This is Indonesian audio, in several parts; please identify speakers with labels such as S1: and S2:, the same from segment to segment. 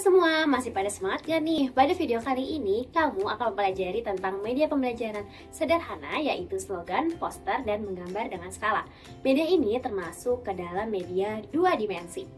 S1: semua, masih pada semangat gak nih? Pada video kali ini, kamu akan mempelajari tentang media pembelajaran sederhana, yaitu slogan, poster, dan menggambar dengan skala. Media ini termasuk ke dalam media dua dimensi.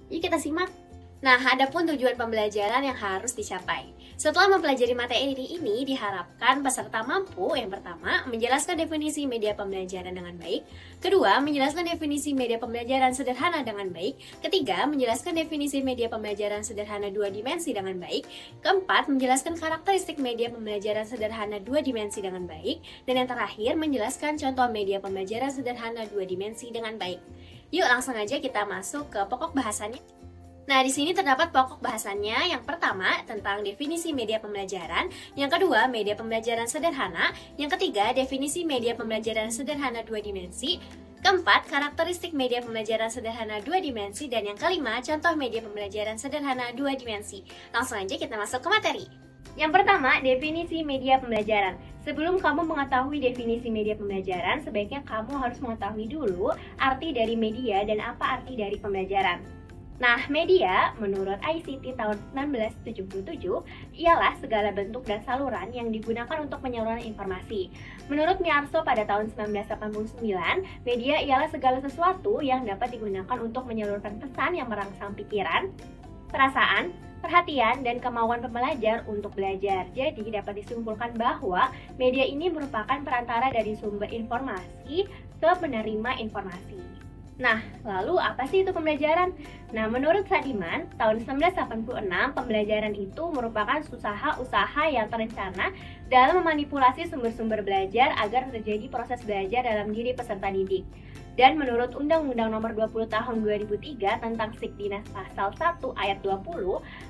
S1: Yuk kita simak. Nah, adapun tujuan pembelajaran yang harus dicapai. Setelah mempelajari materi ini, diharapkan peserta mampu yang pertama, menjelaskan definisi media pembelajaran dengan baik. Kedua, menjelaskan definisi media pembelajaran sederhana dengan baik. Ketiga, menjelaskan definisi media pembelajaran sederhana dua dimensi dengan baik. Keempat, menjelaskan karakteristik media pembelajaran sederhana dua dimensi dengan baik. Dan yang terakhir, menjelaskan contoh media pembelajaran sederhana dua dimensi dengan baik. Yuk langsung aja kita masuk ke pokok bahasannya. Nah, di sini terdapat pokok bahasannya. Yang pertama, tentang definisi media pembelajaran. Yang kedua, media pembelajaran sederhana. Yang ketiga, definisi media pembelajaran sederhana dua dimensi. Keempat, karakteristik media pembelajaran sederhana dua dimensi. Dan yang kelima, contoh media pembelajaran sederhana dua dimensi. Langsung aja kita masuk ke materi. Yang pertama, definisi media pembelajaran. Sebelum kamu mengetahui definisi media pembelajaran, sebaiknya kamu harus mengetahui dulu arti dari media dan apa arti dari pembelajaran. Nah, media menurut ICT tahun 1977 ialah segala bentuk dan saluran yang digunakan untuk penyaluran informasi. Menurut Miarso pada tahun 1989, media ialah segala sesuatu yang dapat digunakan untuk menyalurkan pesan yang merangsang pikiran, perasaan, perhatian, dan kemauan pembelajar untuk belajar. Jadi dapat disimpulkan bahwa media ini merupakan perantara dari sumber informasi ke penerima informasi. Nah, lalu apa sih itu pembelajaran? Nah, menurut Sadiman, tahun 1986, pembelajaran itu merupakan usaha-usaha yang terencana dalam memanipulasi sumber-sumber belajar agar terjadi proses belajar dalam diri peserta didik. Dan menurut Undang-Undang Nomor 20 Tahun 2003 tentang Sikdinas Pasal 1 Ayat 20,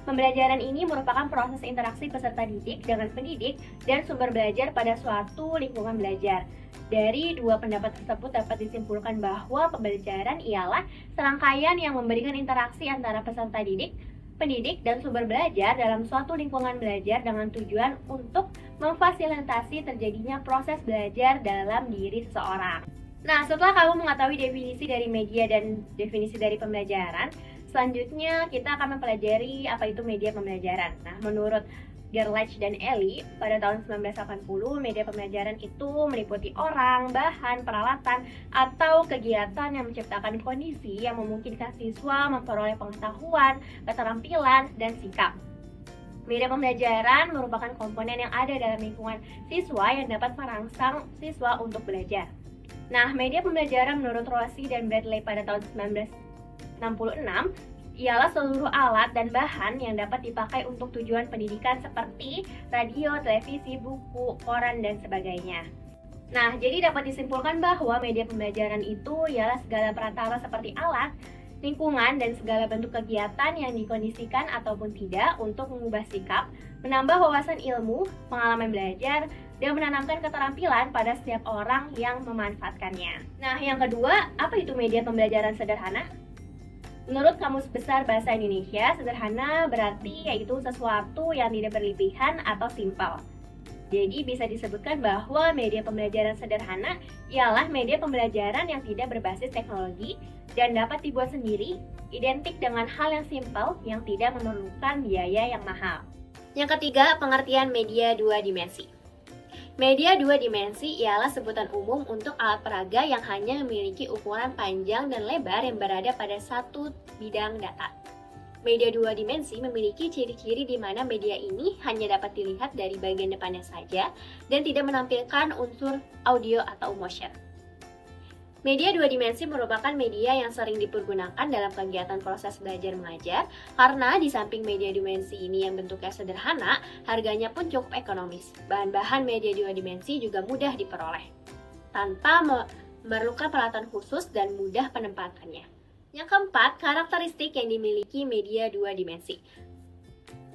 S1: pembelajaran ini merupakan proses interaksi peserta didik dengan pendidik dan sumber belajar pada suatu lingkungan belajar. Dari dua pendapat tersebut dapat disimpulkan bahwa pembelajaran ialah serangkaian yang memberikan interaksi antara peserta didik, pendidik, dan sumber belajar dalam suatu lingkungan belajar dengan tujuan untuk memfasilitasi terjadinya proses belajar dalam diri seseorang. Nah, setelah kamu mengetahui definisi dari media dan definisi dari pembelajaran, selanjutnya kita akan mempelajari apa itu media pembelajaran. Nah, menurut Gerlach dan Ellie, pada tahun 1980, media pembelajaran itu meliputi orang, bahan, peralatan, atau kegiatan yang menciptakan kondisi yang memungkinkan siswa memperoleh pengetahuan, keterampilan, dan sikap. Media pembelajaran merupakan komponen yang ada dalam lingkungan siswa yang dapat merangsang siswa untuk belajar. Nah, media pembelajaran menurut Rossi dan Bradley pada tahun 1966 ialah seluruh alat dan bahan yang dapat dipakai untuk tujuan pendidikan seperti radio, televisi, buku, koran, dan sebagainya. Nah, jadi dapat disimpulkan bahwa media pembelajaran itu ialah segala perantara seperti alat, lingkungan, dan segala bentuk kegiatan yang dikondisikan ataupun tidak untuk mengubah sikap, menambah wawasan ilmu, pengalaman belajar, dan menanamkan keterampilan pada setiap orang yang memanfaatkannya. Nah, yang kedua, apa itu media pembelajaran sederhana? Menurut Kamus Besar Bahasa Indonesia, sederhana berarti yaitu sesuatu yang tidak berlebihan atau simpel. Jadi bisa disebutkan bahwa media pembelajaran sederhana ialah media pembelajaran yang tidak berbasis teknologi dan dapat dibuat sendiri, identik dengan hal yang simpel yang tidak memerlukan biaya yang mahal. Yang ketiga, pengertian media dua dimensi. Media dua dimensi ialah sebutan umum untuk alat peraga yang hanya memiliki ukuran panjang dan lebar yang berada pada satu bidang data. Media dua dimensi memiliki ciri-ciri di mana media ini hanya dapat dilihat dari bagian depannya saja dan tidak menampilkan unsur audio atau motion. Media dua dimensi merupakan media yang sering dipergunakan dalam kegiatan proses belajar mengajar karena di samping media dimensi ini yang bentuknya sederhana, harganya pun cukup ekonomis. Bahan-bahan media dua dimensi juga mudah diperoleh, tanpa memerlukan peralatan khusus dan mudah penempatannya. Yang keempat, karakteristik yang dimiliki media dua dimensi.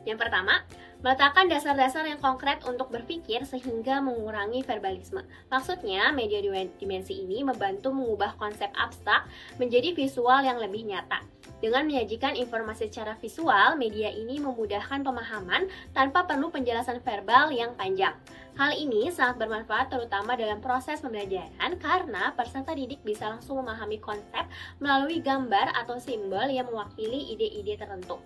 S1: Yang pertama, meletakkan dasar-dasar yang konkret untuk berpikir sehingga mengurangi verbalisme. Maksudnya, media dua dimensi ini membantu mengubah konsep abstrak menjadi visual yang lebih nyata. Dengan menyajikan informasi secara visual, media ini memudahkan pemahaman tanpa perlu penjelasan verbal yang panjang. Hal ini sangat bermanfaat terutama dalam proses pembelajaran karena peserta didik bisa langsung memahami konsep melalui gambar atau simbol yang mewakili ide-ide tertentu.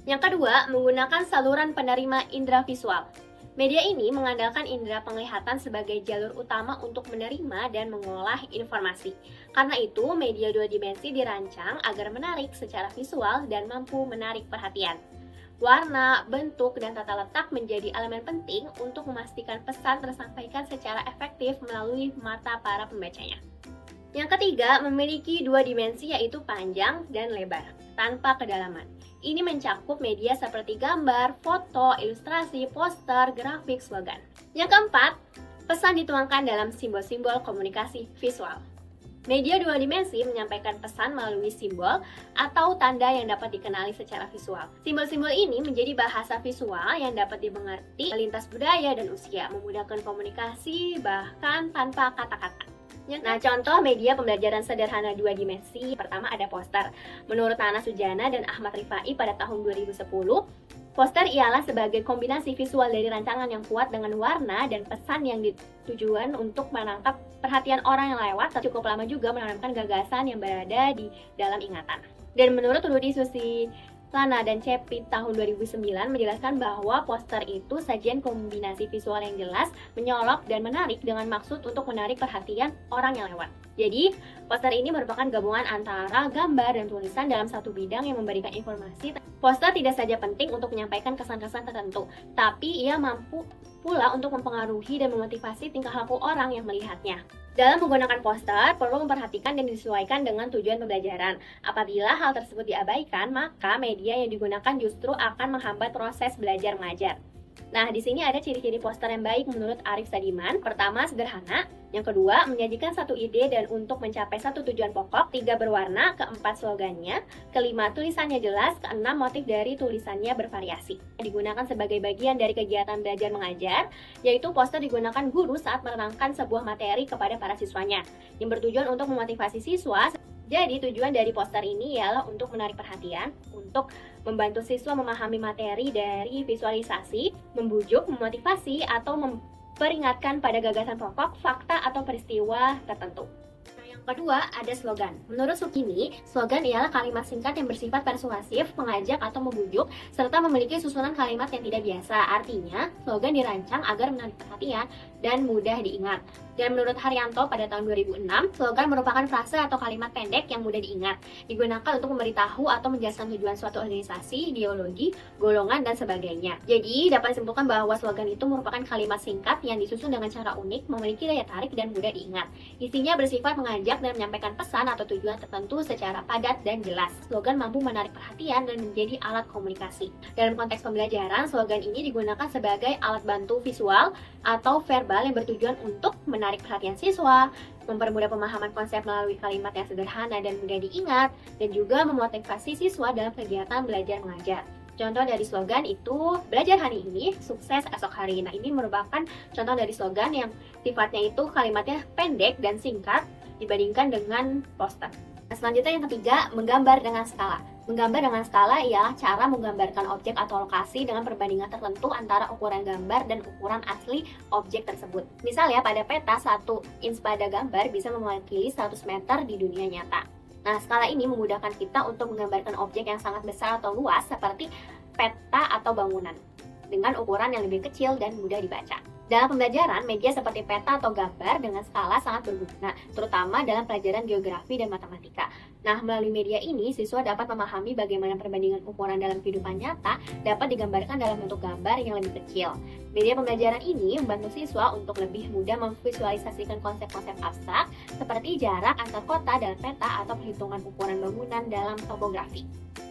S1: Yang kedua, menggunakan saluran penerima indera visual. Media ini mengandalkan indera penglihatan sebagai jalur utama untuk menerima dan mengolah informasi. Karena itu, media dua dimensi dirancang agar menarik secara visual dan mampu menarik perhatian. Warna, bentuk, dan tata letak menjadi elemen penting untuk memastikan pesan tersampaikan secara efektif melalui mata para pembacanya. Yang ketiga, memiliki dua dimensi yaitu panjang dan lebar, tanpa kedalaman. Ini mencakup media seperti gambar, foto, ilustrasi, poster, grafik, slogan. Yang keempat, pesan dituangkan dalam simbol-simbol komunikasi visual. Media dua dimensi menyampaikan pesan melalui simbol atau tanda yang dapat dikenali secara visual. Simbol-simbol ini menjadi bahasa visual yang dapat dimengerti lintas budaya dan usia, memudahkan komunikasi bahkan tanpa kata-kata. Nah, contoh media pembelajaran sederhana dua dimensi, pertama ada poster. Menurut Nana Sujana dan Ahmad Rifai pada tahun 2010, poster ialah sebagai kombinasi visual dari rancangan yang kuat dengan warna dan pesan yang ditujuan untuk menangkap perhatian orang yang lewat, cukup lama juga menanamkan gagasan yang berada di dalam ingatan. Dan menurut Rudy Susilana dan Cepi tahun 2009 menjelaskan bahwa poster itu sajian kombinasi visual yang jelas, menyolok dan menarik dengan maksud untuk menarik perhatian orang yang lewat. Jadi, poster ini merupakan gabungan antara gambar dan tulisan dalam satu bidang yang memberikan informasi. Poster tidak saja penting untuk menyampaikan kesan-kesan tertentu, tapi ia mampu pula untuk mempengaruhi dan memotivasi tingkah laku orang yang melihatnya. Dalam menggunakan poster, perlu memperhatikan dan disesuaikan dengan tujuan pembelajaran. Apabila hal tersebut diabaikan, maka media yang digunakan justru akan menghambat proses belajar mengajar. Nah, di sini ada ciri-ciri poster yang baik menurut Arif Sadiman. Pertama, sederhana. Yang kedua, menyajikan satu ide dan untuk mencapai satu tujuan pokok. Tiga, berwarna. Keempat, slogannya. Kelima, tulisannya jelas. Keenam, motif dari tulisannya bervariasi. Digunakan sebagai bagian dari kegiatan belajar mengajar, yaitu poster digunakan guru saat menerangkan sebuah materi kepada para siswanya, yang bertujuan untuk memotivasi siswa. Jadi tujuan dari poster ini ialah untuk menarik perhatian, untuk membantu siswa memahami materi dari visualisasi, membujuk, memotivasi, atau memperingatkan pada gagasan pokok, fakta, atau peristiwa tertentu. Kedua, ada slogan. Menurut Sukini, slogan ialah kalimat singkat yang bersifat persuasif, mengajak atau membujuk, serta memiliki susunan kalimat yang tidak biasa. Artinya, slogan dirancang agar menarik perhatian dan mudah diingat. Dan menurut Haryanto pada tahun 2006, slogan merupakan frase atau kalimat pendek yang mudah diingat, digunakan untuk memberitahu atau menjelaskan tujuan suatu organisasi, ideologi, golongan, dan sebagainya. Jadi, dapat disimpulkan bahwa slogan itu merupakan kalimat singkat yang disusun dengan cara unik, memiliki daya tarik, dan mudah diingat. Isinya bersifat mengajak dan menyampaikan pesan atau tujuan tertentu secara padat dan jelas. Slogan mampu menarik perhatian dan menjadi alat komunikasi. Dalam konteks pembelajaran, slogan ini digunakan sebagai alat bantu visual atau verbal yang bertujuan untuk menarik perhatian siswa, mempermudah pemahaman konsep melalui kalimat yang sederhana dan mudah diingat, dan juga memotivasi siswa dalam kegiatan belajar mengajar. Contoh dari slogan itu, belajar hari ini, sukses esok hari. Nah, ini merupakan contoh dari slogan yang sifatnya itu kalimatnya pendek dan singkat dibandingkan dengan poster. Selanjutnya yang ketiga, menggambar dengan skala. Menggambar dengan skala ialah cara menggambarkan objek atau lokasi dengan perbandingan tertentu antara ukuran gambar dan ukuran asli objek tersebut. Misalnya pada peta, 1 inch pada gambar bisa mewakili 100 meter di dunia nyata. Nah, skala ini memudahkan kita untuk menggambarkan objek yang sangat besar atau luas seperti peta atau bangunan dengan ukuran yang lebih kecil dan mudah dibaca. Dalam pembelajaran, media seperti peta atau gambar dengan skala sangat berguna, terutama dalam pelajaran geografi dan matematika. Nah, melalui media ini, siswa dapat memahami bagaimana perbandingan ukuran dalam kehidupan nyata dapat digambarkan dalam bentuk gambar yang lebih kecil. Media pembelajaran ini membantu siswa untuk lebih mudah memvisualisasikan konsep-konsep abstrak seperti jarak antar kota dalam peta atau perhitungan ukuran bangunan dalam topografi.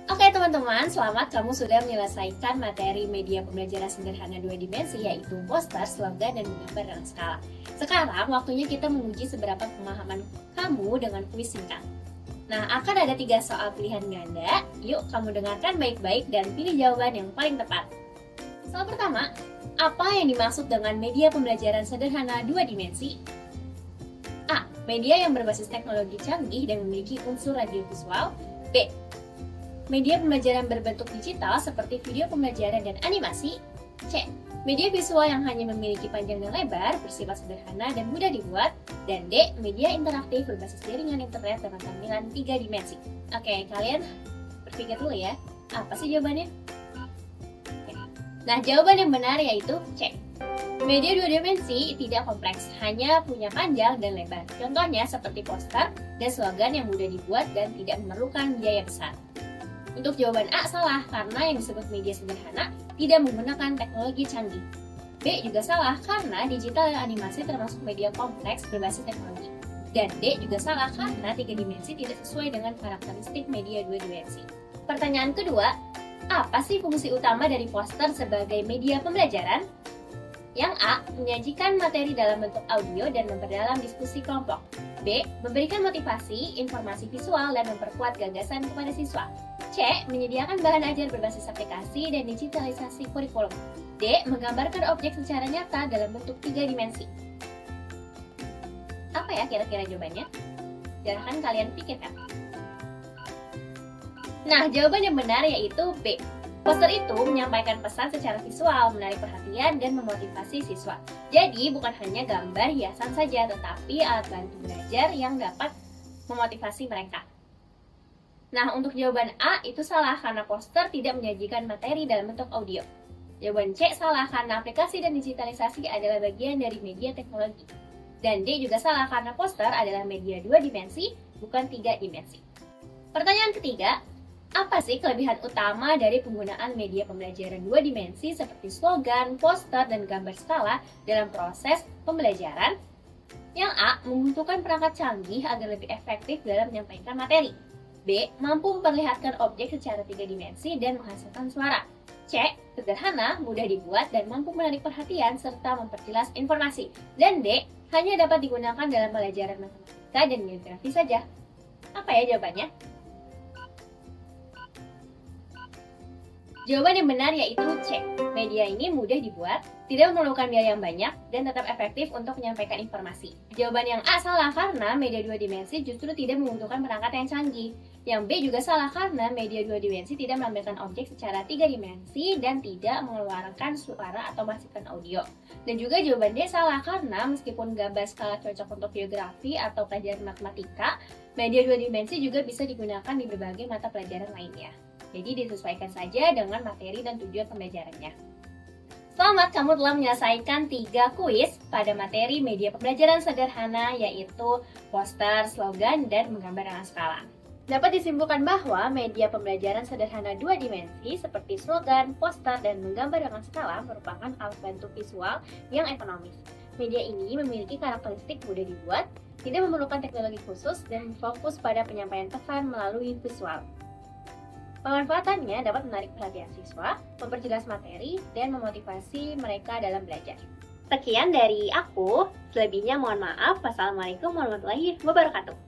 S1: Oke teman-teman, selamat kamu sudah menyelesaikan materi media pembelajaran sederhana dua dimensi, yaitu poster, slogan, dan menggambar dengan skala. Sekarang waktunya kita menguji seberapa pemahaman kamu dengan kuis singkat. Nah, akan ada 3 soal pilihan ganda. Yuk kamu dengarkan baik-baik dan pilih jawaban yang paling tepat. Soal pertama, apa yang dimaksud dengan media pembelajaran sederhana dua dimensi? A. Media yang berbasis teknologi canggih dan memiliki unsur audiovisual. B. Media pembelajaran berbentuk digital seperti video pembelajaran dan animasi. C. Media visual yang hanya memiliki panjang dan lebar, bersifat sederhana dan mudah dibuat. Dan D. Media interaktif berbasis jaringan internet dengan tampilan 3 dimensi. Oke, kalian berpikir dulu ya, apa sih jawabannya? Nah, jawaban yang benar yaitu C. Media dua dimensi tidak kompleks, hanya punya panjang dan lebar. Contohnya seperti poster dan slogan yang mudah dibuat dan tidak memerlukan biaya besar. Untuk jawaban A salah, karena yang disebut media sederhana tidak menggunakan teknologi canggih. B juga salah, karena digital dan animasi termasuk media kompleks berbasis teknologi. Dan D juga salah, karena 3 dimensi tidak sesuai dengan karakteristik media 2 dimensi. Pertanyaan kedua, apa sih fungsi utama dari poster sebagai media pembelajaran? Yang A, menyajikan materi dalam bentuk audio dan memperdalam diskusi kelompok. B, memberikan motivasi, informasi visual, dan memperkuat gagasan kepada siswa. C, menyediakan bahan ajar berbasis aplikasi dan digitalisasi kurikulum. D, menggambarkan objek secara nyata dalam bentuk 3 dimensi. Apa ya kira-kira jawabannya? Silahkan kalian pikirkan. Nah, jawaban yang benar yaitu B. Poster itu menyampaikan pesan secara visual, menarik perhatian, dan memotivasi siswa. Jadi, bukan hanya gambar hiasan saja, tetapi alat bantu belajar yang dapat memotivasi mereka. Nah, untuk jawaban A itu salah karena poster tidak menyajikan materi dalam bentuk audio. Jawaban C salah karena aplikasi dan digitalisasi adalah bagian dari media teknologi. Dan D juga salah karena poster adalah media 2 dimensi, bukan 3 dimensi. Pertanyaan ketiga, apa sih kelebihan utama dari penggunaan media pembelajaran 2 dimensi seperti slogan, poster, dan gambar skala dalam proses pembelajaran? Yang A, membutuhkan perangkat canggih agar lebih efektif dalam menyampaikan materi. B, mampu memperlihatkan objek secara 3 dimensi dan menghasilkan suara. C, sederhana, mudah dibuat, dan mampu menarik perhatian serta memperjelas informasi. Dan D, hanya dapat digunakan dalam pelajaran matematika dan geografi saja. Apa ya jawabannya? Jawaban yang benar yaitu C. Media ini mudah dibuat, tidak memerlukan biaya yang banyak, dan tetap efektif untuk menyampaikan informasi. Jawaban yang A salah karena media 2 dimensi justru tidak membutuhkan perangkat yang canggih. Yang B juga salah karena media 2 dimensi tidak menampilkan objek secara 3 dimensi dan tidak mengeluarkan suara atau menghasilkan audio. Dan juga jawaban D salah karena meskipun gambar skala cocok untuk geografi atau pelajaran matematika, media 2 dimensi juga bisa digunakan di berbagai mata pelajaran lainnya. Jadi disesuaikan saja dengan materi dan tujuan pembelajarannya. Selamat, kamu telah menyelesaikan 3 kuis pada materi media pembelajaran sederhana yaitu poster, slogan, dan menggambar dengan skala. Dapat disimpulkan bahwa media pembelajaran sederhana 2 dimensi seperti slogan, poster, dan menggambar dengan skala merupakan alat bantu visual yang ekonomis. Media ini memiliki karakteristik mudah dibuat, tidak memerlukan teknologi khusus, dan fokus pada penyampaian pesan melalui visual. Pemanfaatannya dapat menarik perhatian siswa, memperjelas materi, dan memotivasi mereka dalam belajar. Sekian dari aku, selebihnya mohon maaf. Wassalamualaikum warahmatullahi wabarakatuh.